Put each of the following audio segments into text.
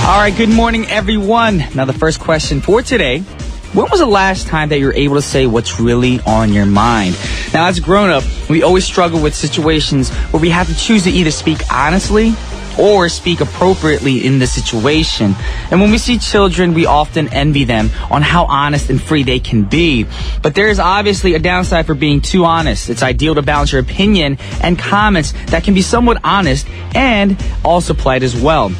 All right, good morning, everyone. Now, the first question for today. When was the last time that you were able to say what's really on your mind? Now, as a grown-up, we always struggle with situations where we have to choose to either speak honestly or speak appropriately in the situation. And when we see children, we often envy them on how honest and free they can be. But there is obviously a downside for being too honest. It's ideal to balance your opinion and comments that can be somewhat honest and also polite as well.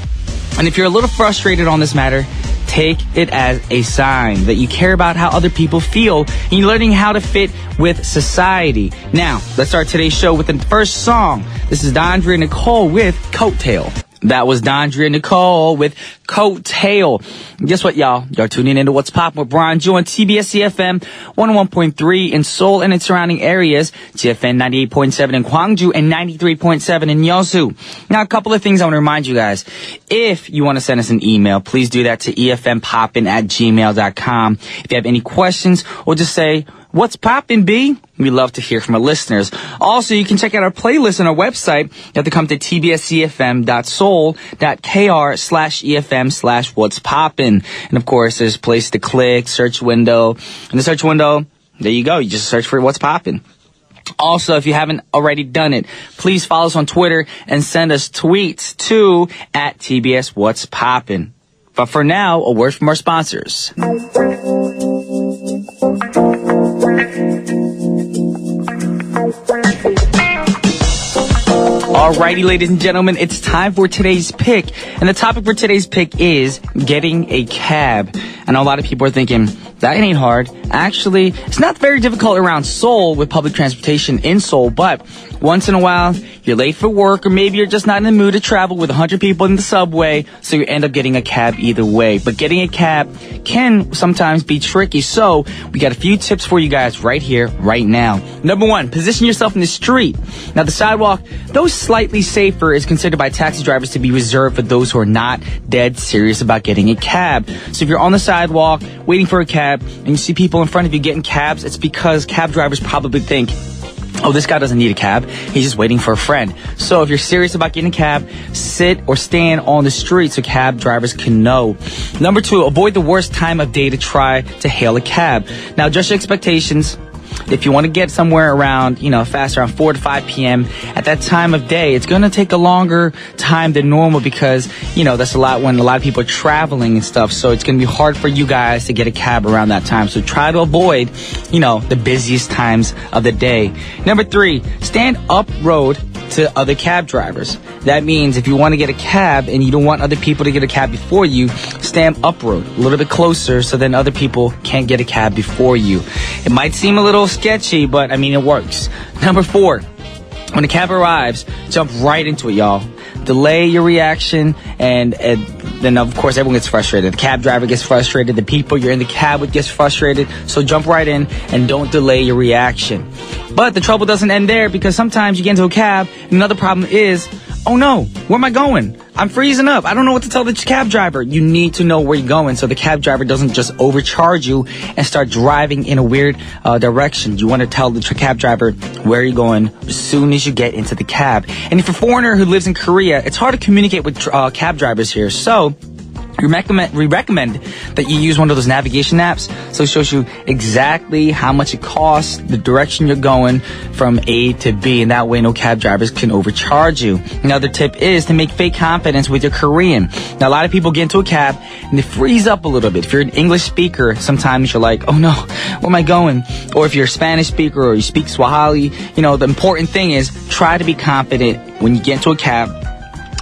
And if you're a little frustrated on this matter, take it as a sign that you care about how other people feel and you're learning how to fit with society. Now, let's start today's show with the first song. This is Dondria Nicole with Coattail. That was Dondria Nicole with Coattail. Guess what, y'all? Y'all tuning into What's Poppin' with Brian Joe on TBS efm 101.3 in Seoul and its surrounding areas, GFN 98.7 in Gwangju and 93.7 in Yeosu. Now, a couple of things I want to remind you guys. If you want to send us an email, please do that to efmpoppin@gmail.com. If you have any questions, or just say, "What's poppin', B?" We love to hear from our listeners. Also, you can check out our playlist on our website. You have to come to tbsefm.soul.kr/efm/what's poppin'. And of course, there's a place to click, search window. In the search window, there you go. You just search for What's Poppin'. Also, if you haven't already done it, please follow us on Twitter and send us tweets to @TBS What's Poppin'. But for now, a word from our sponsors. Alrighty, ladies and gentlemen, it's time for today's pick. And the topic for today's pick is getting a cab. I know a lot of people are thinking, that ain't hard. Actually, it's not very difficult around Seoul with public transportation in Seoul, but once in a while, you're late for work, or maybe you're just not in the mood to travel with 100 people in the subway, so you end up getting a cab either way. But getting a cab can sometimes be tricky, so we got a few tips for you guys right here, right now. Number one, position yourself in the street. Now, the sidewalk, though slightly safer, is considered by taxi drivers to be reserved for those who are not dead serious about getting a cab. So if you're on the sidewalk waiting for a cab and you see people in front of you getting cabs, it's because cab drivers probably think, oh, this guy doesn't need a cab. He's just waiting for a friend. So if you're serious about getting a cab, sit or stand on the street so cab drivers can know. Number two, avoid the worst time of day to try to hail a cab. Now, adjust your expectations. If you want to get somewhere around, fast around 4 to 5 p.m. at that time of day, it's going to take a longer time than normal because, that's a lot when a lot of people are traveling and stuff. So it's going to be hard for you guys to get a cab around that time. So try to avoid, the busiest times of the day. Number three, stand up road to other cab drivers. That means if you want to get a cab and you don't want other people to get a cab before you, stand up road a little bit closer so then other people can't get a cab before you. It might seem a little sketchy, but it works. Number four, when the cab arrives, jump right into it, y'all. Delay your reaction, and then, of course, everyone gets frustrated. The cab driver gets frustrated. The people you're in the cab with gets frustrated. So jump right in and don't delay your reaction. But the trouble doesn't end there, because sometimes you get into a cab, and another problem is, oh no, where am I going? I'm freezing up. I don't know what to tell the cab driver. You need to know where you're going so the cab driver doesn't just overcharge you and start driving in a weird direction. You want to tell the cab driver where you're going as soon as you get into the cab. And if you're a foreigner who lives in Korea, it's hard to communicate with cab drivers here. So we recommend that you use one of those navigation apps so it shows you exactly how much it costs, the direction you're going from A to B, and that way no cab drivers can overcharge you. Another tip is to make fake confidence with your Korean. Now, a lot of people get into a cab and they freeze up a little bit. If you're an English speaker, sometimes you're like, oh no, where am I going? Or if you're a Spanish speaker or you speak Swahili, the important thing is try to be confident when you get into a cab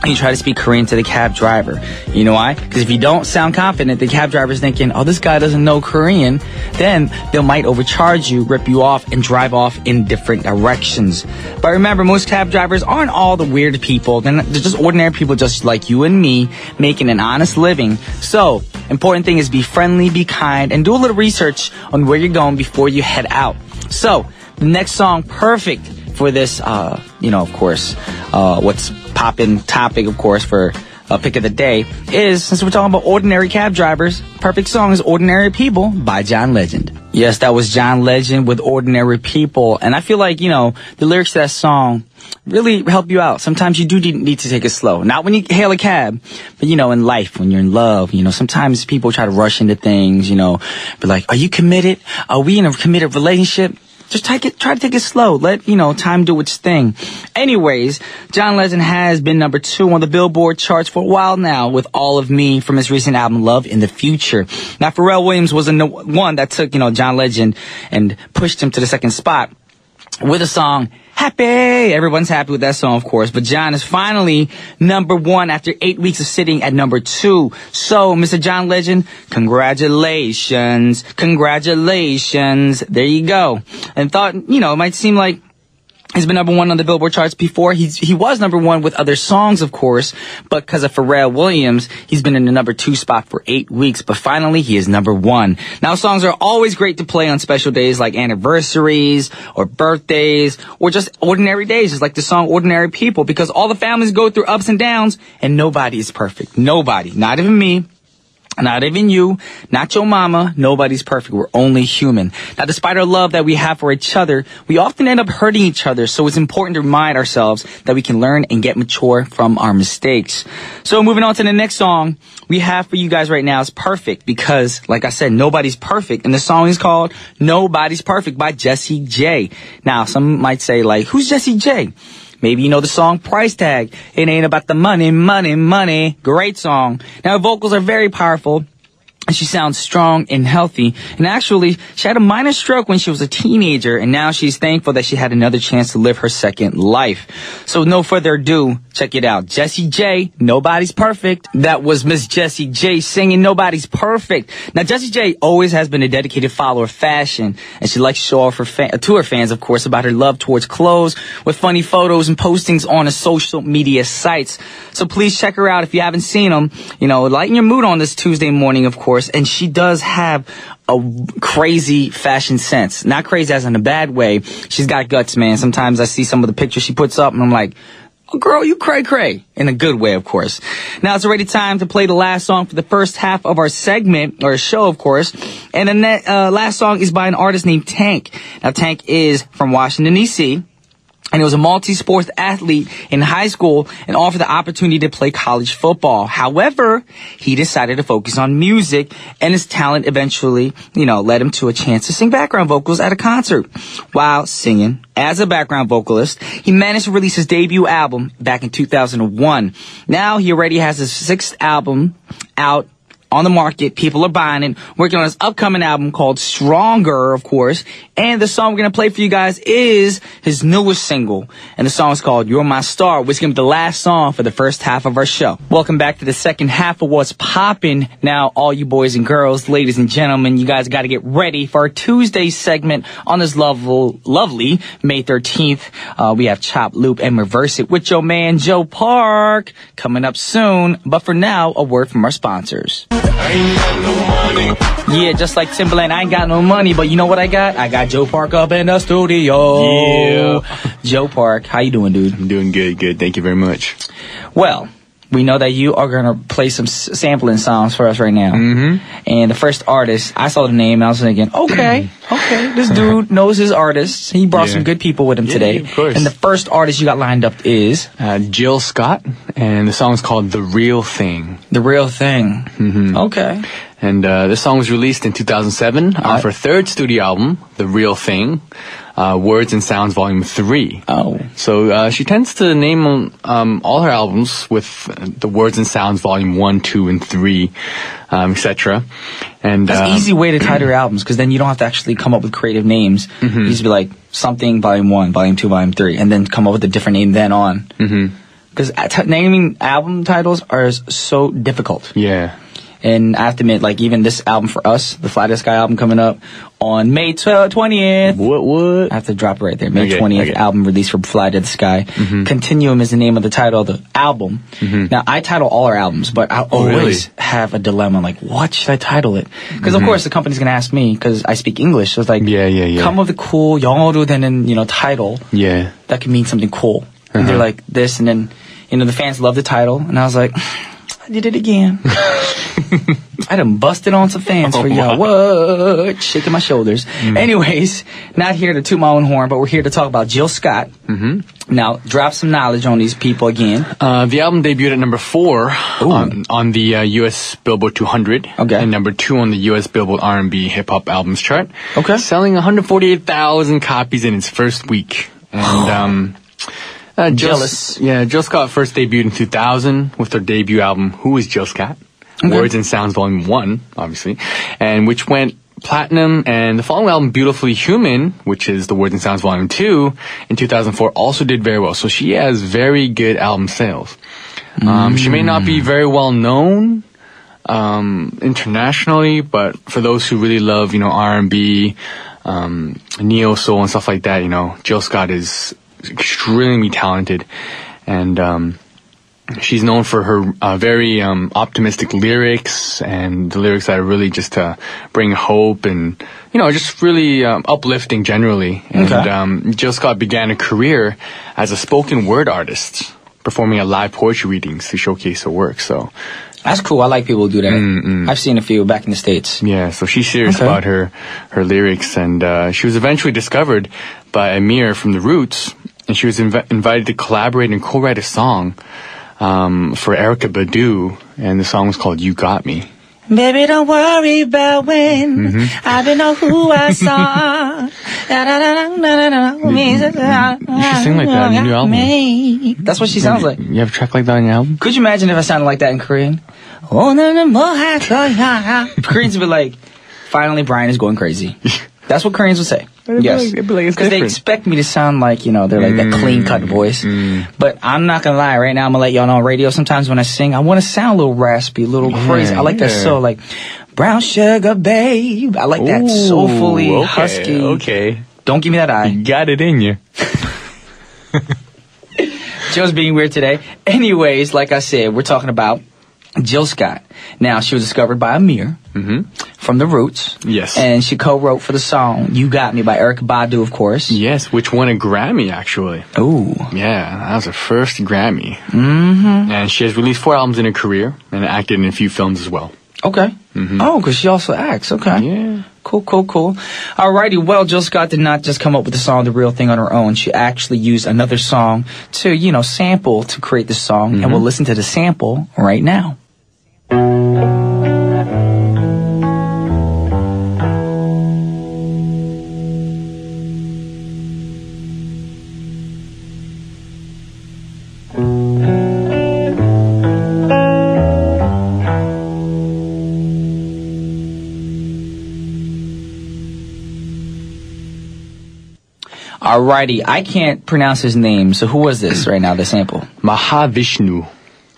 and you try to speak Korean to the cab driver. You know why? Because if you don't sound confident, the cab driver's thinking, oh, this guy doesn't know Korean, then they might overcharge you, rip you off, and drive off in different directions. But remember, most cab drivers aren't all the weird people. They're just ordinary people just like you and me, making an honest living. So, important thing is be friendly, be kind, and do a little research on where you're going before you head out. So, the next song, perfect for this, of course, what's poppin' topic, of course, for pick of the day is, since we're talking about ordinary cab drivers, perfect song is Ordinary People by John Legend. Yes, that was John Legend with Ordinary People. And I feel like, the lyrics to that song really help you out. Sometimes you do need to take it slow. Not when you hail a cab, but, in life, when you're in love, sometimes people try to rush into things, be like, are you committed? Are we in a committed relationship? Just try to take it slow. Let, time do its thing. Anyways, John Legend has been number 2 on the Billboard charts for a while now with All of Me from his recent album Love in the Future. Now, Pharrell Williams was the one that took, John Legend and pushed him to the second spot with the song Happy. Everyone's happy with that song, of course. But John is finally number 1 after 8 weeks of sitting at number 2. So, Mr. John Legend, congratulations. Congratulations. There you go. And thought, it might seem like he's been number 1 on the Billboard charts before. He was number 1 with other songs, of course, but because of Pharrell Williams, he's been in the number 2 spot for 8 weeks, but finally he is number 1. Now, songs are always great to play on special days like anniversaries or birthdays or just ordinary days, just like the song Ordinary People, because all the families go through ups and downs and nobody is perfect. Nobody. Not even me. Not even you, not your mama, nobody's perfect. We're only human. Now, despite our love that we have for each other, we often end up hurting each other. So it's important to remind ourselves that we can learn and get mature from our mistakes. So moving on to the next song we have for you guys right now is Perfect because, like I said, nobody's perfect. And the song is called Nobody's Perfect by Jessie J. Now, some might say, who's Jessie J? Maybe you know the song Price Tag. It ain't about the money, money, money. Great song. Now, her vocals are very powerful. And she sounds strong and healthy. And actually, she had a minor stroke when she was a teenager. And now she's thankful that she had another chance to live her second life. So no further ado, check it out. Jessie J, Nobody's Perfect. That was Miss Jessie J singing Nobody's Perfect. Now, Jessie J always has been a dedicated follower of fashion. And she likes to show off to her fans, of course, about her love towards clothes with funny photos and postings on her social media sites. So please check her out if you haven't seen them. Lighten your mood on this Tuesday morning, of course. And she does have a crazy fashion sense. Not crazy as in a bad way. She's got guts, man. Sometimes I see some of the pictures she puts up and I'm like, oh, girl, you cray-cray. In a good way, of course. Now it's already time to play the last song for the first half of our segment, or show, of course. And the last song is by an artist named Tank. Now, Tank is from Washington, D.C., and he was a multi-sports athlete in high school and offered the opportunity to play college football. However, he decided to focus on music, and his talent eventually, led him to a chance to sing background vocals at a concert. While singing as a background vocalist, he managed to release his debut album back in 2001. Now he already has his 6th album out on the market. People are buying it. Working on his upcoming album called Stronger, of course. And the song we're going to play for you guys is his newest single. And the song is called You're My Star, which is going to be the last song for the first half of our show. Welcome back to the second half of What's Poppin'. Now, all you boys and girls, ladies and gentlemen, you guys got to get ready for our Tuesday segment on this lovely May 13th. We have Chop, Loop, and Reverse It with your man, Joe Park, coming up soon. But for now, a word from our sponsors. Yeah, just like Timberland, I ain't got no money, but you know what I got? I got Joe Park up in the studio. Yeah. Joe Park, how you doing, dude? I'm doing good. Thank you very much. Well, we know that you are going to play some sampling songs for us right now. Mm-hmm. And the first artist, I saw the name, and I was thinking, okay, this dude knows his artists. He brought some good people with him today. Of course. And the first artist you got lined up is? Jill Scott, and the song's called The Real Thing. The Real Thing. Mm-hmm. Okay. And this song was released in 2007 off her 3rd studio album, The Real Thing. Words and Sounds Volume 3. Oh. So she tends to name all her albums with the Words and Sounds Volume 1, 2, and 3, etc. And that's an easy way to title your albums, because then you don't have to actually come up with creative names. Mm-hmm. You just be like, something Volume 1, Volume 2, Volume 3, and then come up with a different name then on. Because naming album titles are so difficult. Yeah. And I have to admit, even this album for us, the Fly to the Sky album coming up on May 20th. What? I have to drop it right there. May 20th, album released for Fly to the Sky. Mm-hmm. Continuum is the name of the title of the album. Mm-hmm. Now, I title all our albums, but I always have a dilemma, what should I title it? Because, of course, the company's going to ask me, because I speak English. So it's come with a cool 영어로 되는, title. Yeah. That can mean something cool. And they're like this, and then, the fans love the title. And I was like, I did it again. I done busted on some fans for y'all. What? Shaking my shoulders. Anyways, not here to toot my own horn, but we're here to talk about Jill Scott. Now, drop some knowledge on these people again. The album debuted at number 4 on the U.S. Billboard 200. Okay. And number 2 on the U.S. Billboard R&B Hip Hop Albums chart. Okay. Selling 148,000 copies in its first week. And, jealous. Jill Scott first debuted in 2000 with her debut album, Who is Jill Scott? Okay. Words and Sounds Volume 1, obviously. And which went platinum, and the following album, Beautifully Human, which is the Words and Sounds Volume 2, in 2004, also did very well. So she has very good album sales. She may not be very well known internationally, but for those who really love, R&B, neo soul and stuff like that, Jill Scott is extremely talented, and she's known for her very optimistic lyrics, and the lyrics that are really just to bring hope and, just really uplifting generally. And Jill Scott began a career as a spoken word artist, performing at live poetry readings to showcase her work. So that's cool. I like people who do that. I've seen a few back in the States. Yeah, so she's serious about her lyrics, and she was eventually discovered by Amir from The Roots, and she was invited to collaborate and co-write a song for Erykah Badu, and the song was called You Got Me. Baby, don't worry about when I don't know who I saw. You should sing like that on your new album. That's what she sounds like. You have a track like that on your album? Could you imagine if I sounded like that in Korean? Koreans would be like, finally Brian is going crazy. That's what Koreans would say. Yes. Because they expect me to sound like, they're like that clean-cut voice. But I'm not going to lie. Right now, I'm going to let y'all know on radio. Sometimes when I sing, I want to sound a little raspy, a little crazy. I like that so, like, brown sugar, babe. I like that soulfully, husky. Okay. Don't give me that eye. You got it in you. Jill's being weird today. Anyways, like I said, we're talking about Jill Scott. Now, she was discovered by Amir from The Roots. Yes. And she co-wrote for the song You Got Me by Erykah Badu, of course. Yes, which won a Grammy, actually. Ooh. Yeah, that was her first Grammy. And she has released 4 albums in her career and acted in a few films as well. Okay. Oh, because she also acts. Okay. Yeah. Cool. Alrighty, well, Jill Scott did not just come up with the song The Real Thing on her own. She actually used another song to, sample to create the song. And we'll listen to the sample right now. Alrighty, I can't pronounce his name, so who was this right now, the sample? Mahavishnu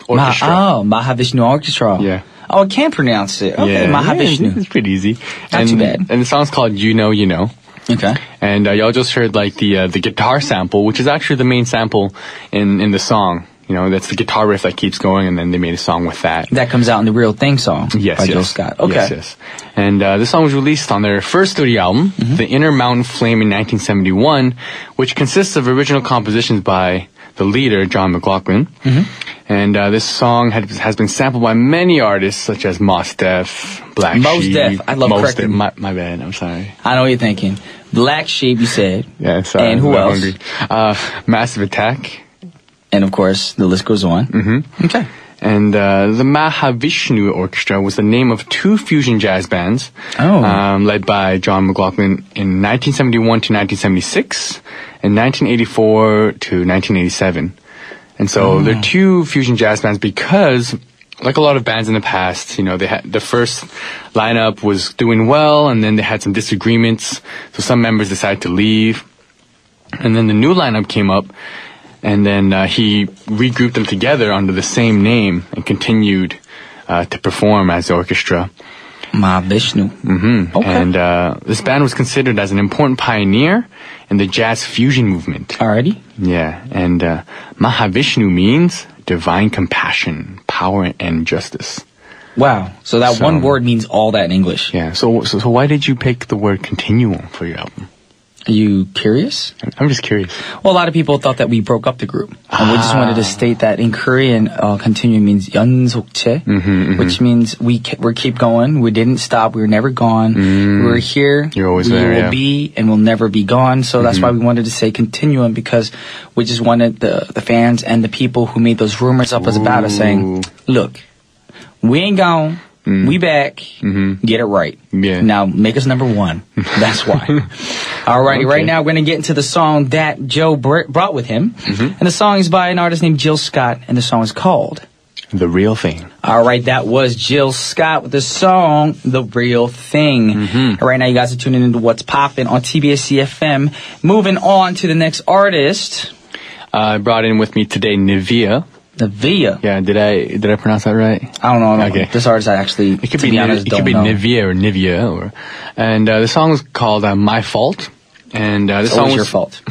Orchestra. Mahavishnu Orchestra. Yeah. Oh, I can't pronounce it. Okay, Mahavishnu. It's pretty easy. Not too bad. And the song's called You Know, You Know. Okay. And y'all just heard like the guitar sample, which is actually the main sample in the song. That's the guitar riff that keeps going, and then they made a song with that. That comes out in the Real Thing song by Jill Scott. Okay. Yes. And this song was released on their first studio album, The Inner Mountain Flame, in 1971, which consists of original compositions by the leader, John McLaughlin. And this song has been sampled by many artists, such as Mos Def, Black Sheep. Mos Def. I love correcting. My bad. I'm sorry. I know what you're thinking. Black Sheep, you said. Yeah, sorry. And who else? Massive Attack. And, of course, the list goes on. Okay. And the Mahavishnu Orchestra was the name of 2 fusion jazz bands led by John McLaughlin in 1971 to 1976 and 1984 to 1987. And so they're 2 fusion jazz bands because, like a lot of bands in the past, they had the first lineup was doing well, and then they had some disagreements, so some members decided to leave. And then the new lineup came up, and then he regrouped them together under the same name and continued to perform as the orchestra. Mahavishnu. Okay. And this band was considered as an important pioneer in the jazz fusion movement. Alrighty. Yeah, and Mahavishnu means divine compassion, power, and justice. Wow. So that one word means all that in English. Yeah. So why did you pick the word continuum for your album? Are you curious? I'm just curious. Well, a lot of people thought that we broke up the group. And we just wanted to state that in Korean, continue means 연속체, which means we keep going. We didn't stop. We were never gone. We were here. You're always we there, will be and we'll never be gone. So that's why we wanted to say continuum, because we just wanted the fans and the people who made those rumors up about us saying, look, we ain't gone. We back. Get it right. Yeah. Now make us number one. That's why. Alrighty, right now we're going to get into the song that Joe brought with him. And the song is by an artist named Jill Scott, and the song is called The Real Thing. Alright, that was Jill Scott with the song The Real Thing. Right now you guys are tuning into What's Poppin' on TBS efm. Moving on to the next artist. I brought in with me today Nivea. Nivea. Yeah, did I pronounce that right? I don't know. Okay. This artist I actually, it could be Nivea or Nivea, and the song is called "My Fault," and the song was your fault.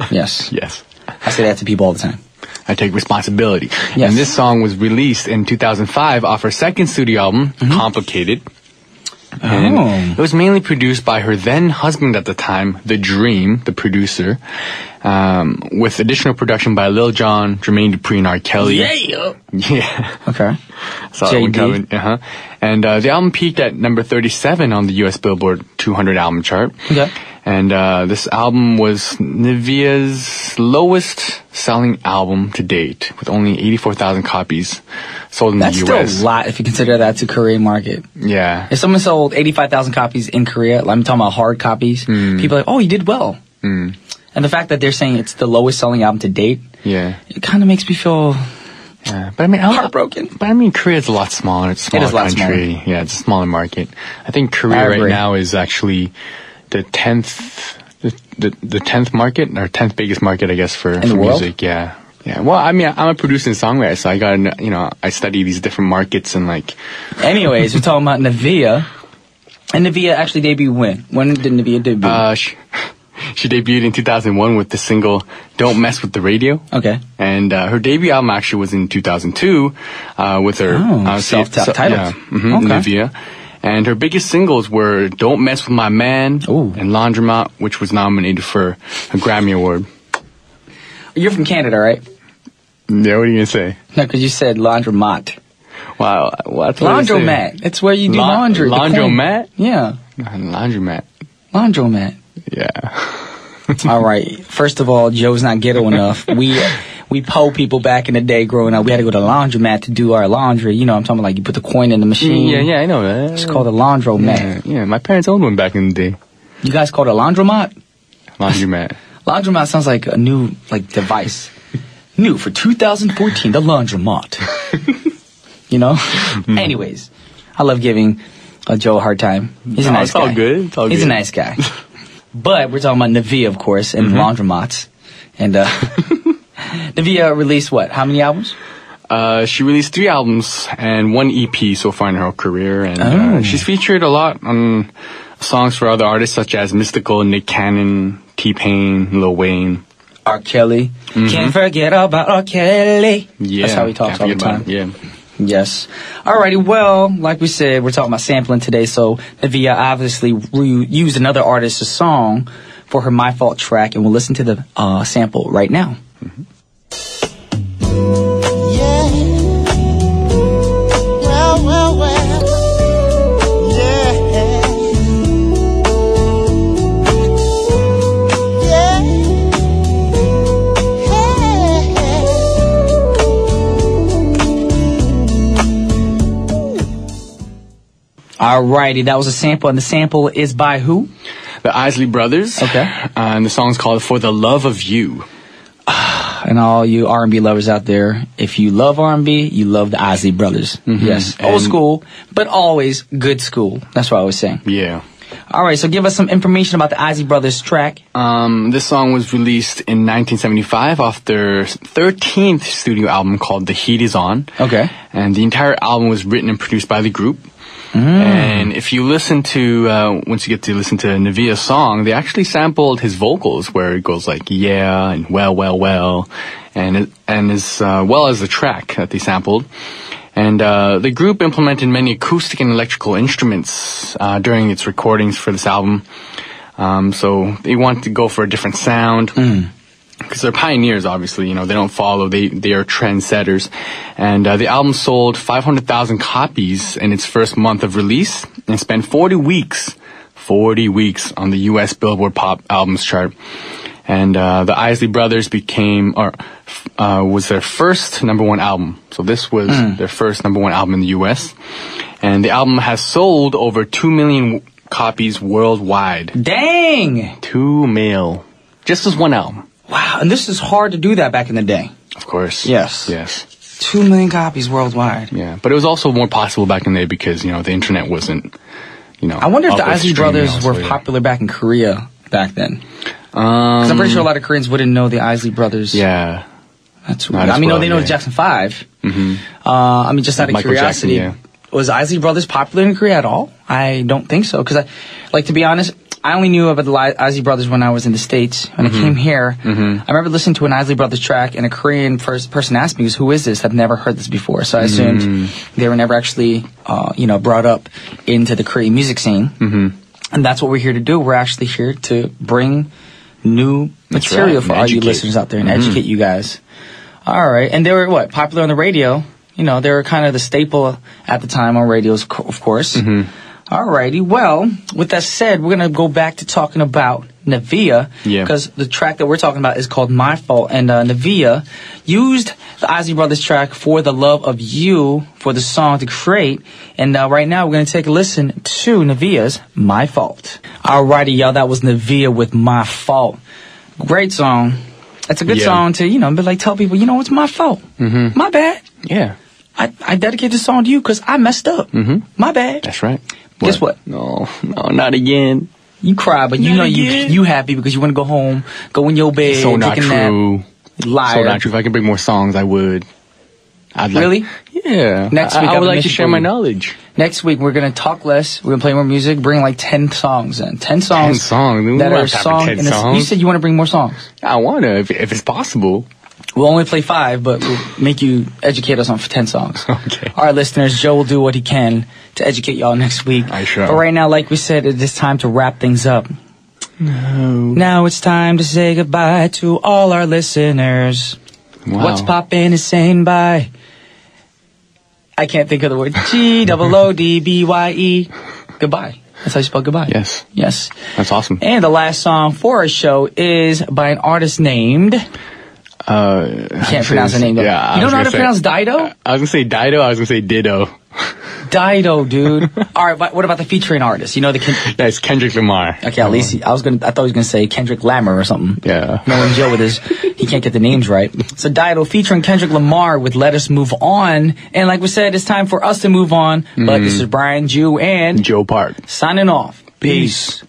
Yes. Yes. I say that to people all the time. I take responsibility. Yes. And this song was released in 2005 off her second studio album, Complicated. And it was mainly produced by her then husband at the time, The Dream, the producer, with additional production by Lil Jon, Jermaine Dupri, and R. Kelly. Yeah. Yeah. Okay. JD. And the album peaked at number 37 on the U.S. Billboard 200 album chart. Okay. And this album was Nivea's lowest selling album to date, with only 84,000 copies sold in the U.S. That's still a lot if you consider that to Korean market. Yeah. If someone sold 85,000 copies in Korea, I'm talking about hard copies, people are like, oh, you did well. And the fact that they're saying it's the lowest selling album to date, it kind of makes me feel but I mean, heartbroken. But I mean, Korea's a lot smaller. It's a smaller country. Smaller. Yeah, it's a smaller market. I think Korea right now is actually the 10th market, or 10th biggest market, I guess, for music. Yeah. Yeah. Well, I mean, I'm a producer and songwriter, so I got I study these different markets and like. Anyways, we're talking about Nivea. And Nivea actually debuted when? When did Nivea debut? She debuted in 2001 with the single "Don't Mess with the Radio." Okay. And her debut album actually was in 2002 with her self-titled. Nivea. And her biggest singles were "Don't Mess with My Man" and "Laundromat," which was nominated for a Grammy Award. You're from Canada, right? Yeah, what are you going to say? No, because you said laundromat. Wow. What? Laundromat. It's where you do laundry. Laundromat? Yeah. Laundromat. Laundromat. Yeah. All right. First of all, Joe's not ghetto enough. We po people back in the day growing up. We had to go to the laundromat to do our laundry. You know, I'm talking about like you put the coin in the machine. Yeah, I know that. It's called a laundromat. Yeah, my parents owned one back in the day. You guys called it a laundromat? Laundromat. Laundromat sounds like a new device. New for 2014, the laundromat. You know? Anyways, I love giving Joe a hard time. He's a nice guy. All good. It's all good. He's a nice guy. But we're talking about Nivea, of course, and laundromats. And Nivea released what? How many albums? She released 3 albums and 1 EP so far in her career. And she's featured a lot on songs for other artists such as Mystical, Nick Cannon, T-Pain, Lil Wayne. R. Kelly. Can't forget about R. Kelly. Yeah. That's how he talks all the time. Yeah. Yes. Alrighty, well, like we said, we're talking about sampling today, so Nivea obviously used another artist's song for her My Fault track, and we'll listen to the sample right now. Alrighty, that was a sample, and the sample is by who? The Isley Brothers. Okay. And the song's called For the Love of You. And all you R&B lovers out there, if you love R&B, you love the Isley Brothers. Yes. Old school, but always good school. That's what I was saying. Yeah. Alright, so give us some information about the Isley Brothers track. This song was released in 1975 off their 13th studio album called The Heat Is On. Okay. And the entire album was written and produced by the group. And if you listen to, once you get to listen to Nivea's song, they actually sampled his vocals where it goes like, yeah, and well, and as well as the track that they sampled. And the group implemented many acoustic and electrical instruments during its recordings for this album. So they wanted to go for a different sound. Because they're pioneers, obviously, you know, they don't follow, they are trendsetters. And the album sold 500,000 copies in its first month of release and spent 40 weeks on the US Billboard Pop Albums chart. And the Isley Brothers was their first number one album. So this was their first number one album in the US. And the album has sold over 2 million copies worldwide. Dang! 2 mil. Just as one album. Wow, and this is hard to do that back in the day. Of course. Yes. 2 million copies worldwide. Yeah, but it was also more possible back in the day because, you know, the internet wasn't, you know. I wonder if the Isley Brothers were popular back in Korea back then. Because I'm pretty sure a lot of Koreans wouldn't know the Isley Brothers. Yeah. That's weird. I mean, they know the Jackson 5. I mean, just out of curiosity, Jackson, was Isley Brothers popular in Korea at all? I don't think so. Because, to be honest, I only knew about the Isley Brothers when I was in the States. When I came here, I remember listening to an Isley Brothers track, and a Korean person asked me, who is this? I've never heard this before. So I assumed they were never actually, brought up into the Korean music scene. And that's what we're here to do. We're actually here to bring new material for all you listeners out there and educate you guys. All right. And they were, popular on the radio. You know, they were kind of the staple at the time on radios, of course. Alrighty, well, with that said, we're going to go back to talking about Navia. Because the track that we're talking about is called My Fault. And Navia used the Isley Brothers track For the Love of You for the song to create. And right now we're going to take a listen to Navia's My Fault. Alrighty, y'all, that was Navia with My Fault. Great song. It's a good song to, tell people, it's my fault. My bad. Yeah. I dedicate this song to you because I messed up. My bad. That's right. Guess what? No, not again. You cry, but you happy because you want to go home, go in your bed, so not take a true. nap. Liar. So not true. If I could bring more songs, I would. Really? Yeah. Next week, I would like to share my knowledge. Next week, we're going to talk less. We're going to play more music. Bring 10 songs in. 10 songs. 10 songs? That are songs. You said you want to bring more songs. I want to, if it's possible. We'll only play 5, but we'll make you educate us on 10 songs. Okay. All right, listeners, Joe will do what he can to educate y'all next week. I sure. But right now, like we said, it is time to wrap things up. No. Now it's time to say goodbye to all our listeners. Wow. What's Poppin is saying bye? I can't think of the word. G-O-O-D-B-Y-E. Goodbye. That's how you spell goodbye. Yes. Yes. That's awesome. And the last song for our show is by an artist named... I can't pronounce the name though. Yeah, you don't know how to pronounce Dido? I was going to say Dido, I was going to say Ditto. Dido, dude. All right, but what about the featuring artist? You know That's Kendrick Lamar. Okay, at least I thought he was gonna say Kendrick Lamar or something. Yeah. Knowing Joe with he can't get the names right. So Dido featuring Kendrick Lamar with Let Us Move On. And like we said, it's time for us to move on. But this is Brian, Jew, and Joe Park signing off. Peace.